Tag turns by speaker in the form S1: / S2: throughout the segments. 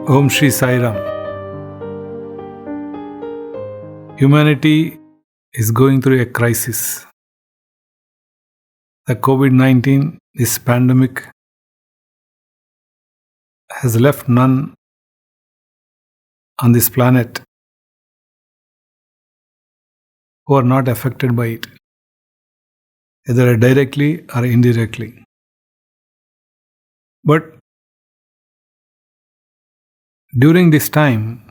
S1: Om Shri Sai Ram. Humanity is going through a crisis. The COVID-19, this pandemic, has left none on this planet who are not affected by it, either directly or indirectly. But during this time,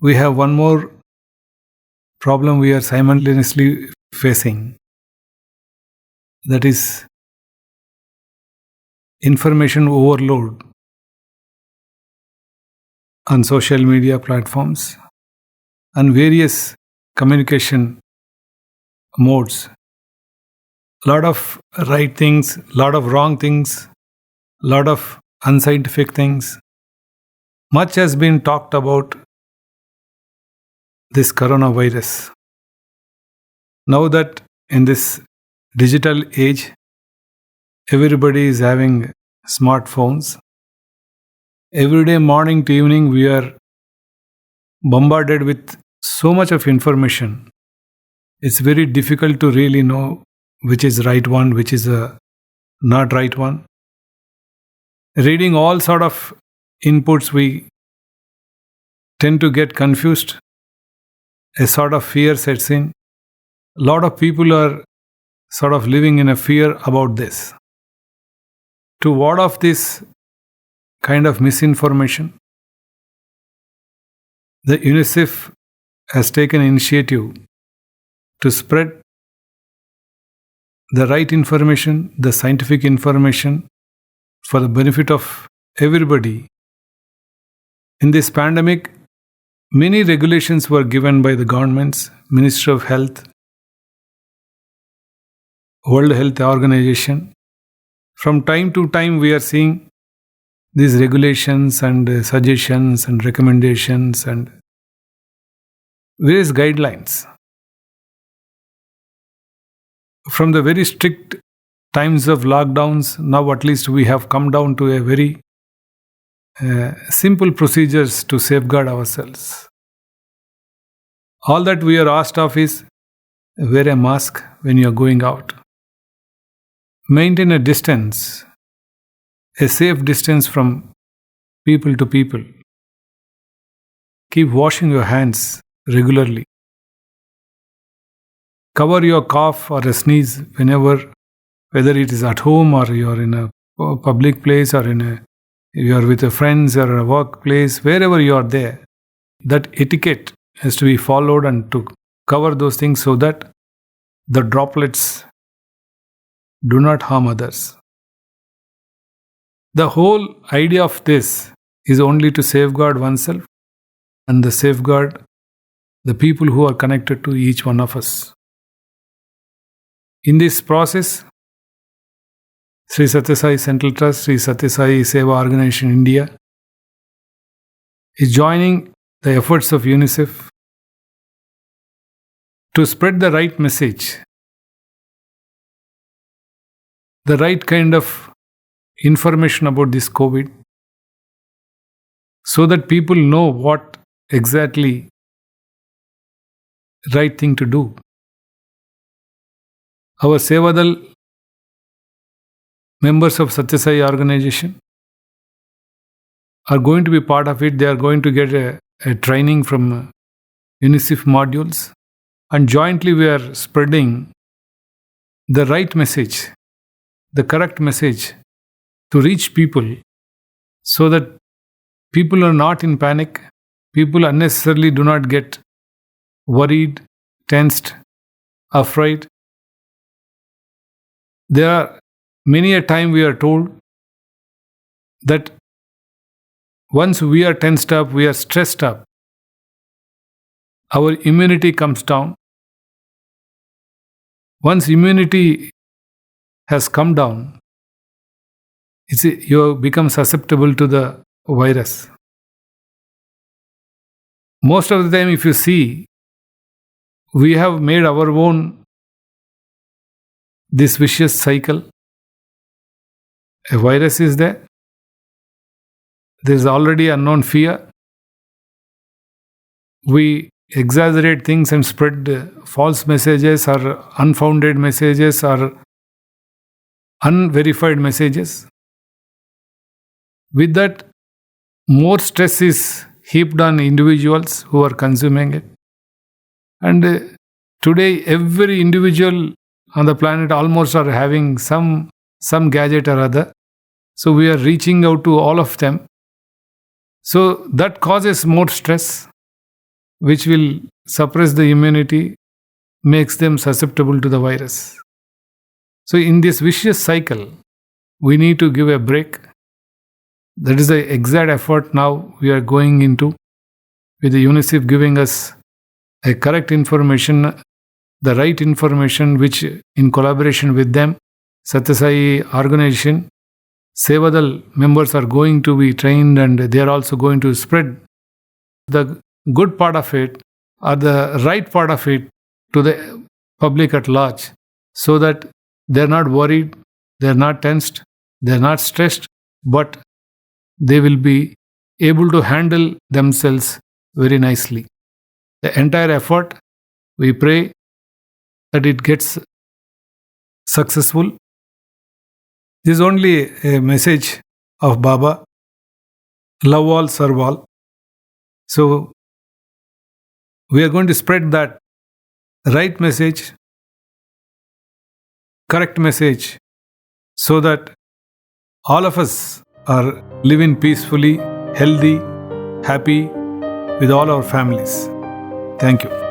S1: we have one more problem we are simultaneously facing. That is information overload on social media platforms and various communication modes. A lot of right things, a lot of wrong things, a lot of unscientific things. Much has been talked about this coronavirus. Now that in this digital age, everybody is having smartphones. Every day, morning to evening, we are bombarded with so much of information. It's very difficult to really know which is right one, which is not right one. Reading all sort of inputs, we tend to get confused. A sort of fear sets in. A lot of people are sort of living in a fear about this. To ward off this kind of misinformation, the UNICEF has taken initiative to spread the right information, the scientific information for the benefit of everybody. In this pandemic, many regulations were given by the governments, Ministry of Health, World Health Organization. From time to time, we are seeing these regulations and suggestions and recommendations and various guidelines. From the very strict times of lockdowns, now at least we have come down to a very simple procedures to safeguard ourselves. All that we are asked of is wear a mask when you are going out. Maintain a distance, a safe distance from people to people. Keep washing your hands regularly. Cover your cough or a sneeze whenever, whether it is at home or you are in a public place or you are with your friends or a workplace, wherever you are there. That etiquette has to be followed and to cover those things so that the droplets do not harm others. The whole idea of this is only to safeguard oneself and the safeguard the people who are connected to each one of us. In this process, Sri Sathya Sai Central Trust, Sri Sathya Sai Seva Organization India is joining the efforts of UNICEF to spread the right message, the right kind of information about this COVID, so that people know what exactly right thing to do. Our Sevadal members of Sathya Sai organization are going to be part of it. They are going to get a training from UNICEF modules, and jointly we are spreading the right message, the correct message to reach people so that people are not in panic. People unnecessarily do not get worried, tensed, afraid. There are many a time we are told that once we are tensed up, we are stressed up, our immunity comes down. Once immunity has come down, you become susceptible to the virus. Most of the time, if you see, we have made our own this vicious cycle. A virus is there. there is already unknown fear. We exaggerate things and spread false messages or unfounded messages or unverified messages. With that, more stress is heaped on individuals who are consuming it. And today, every individual on the planet almost are having some gadget or other. So we are reaching out to all of them. So that causes more stress, which will suppress the immunity, makes them susceptible to the virus. So in this vicious cycle, we need to give a break. That is the exact effort now we are going into, with the UNICEF giving us a correct information, the right information, which in collaboration with them, Satya Sai organization, Sevadal members are going to be trained, and they are also going to spread the good part of it or the right part of it to the public at large, so that they are not worried, they are not tensed, they are not stressed, but they will be able to handle themselves very nicely. The entire effort, we pray that it gets successful. This is only a message of Baba: love all, serve all. So we are going to spread that right message, correct message, so that all of us are living peacefully, healthy, happy with all our families. Thank you.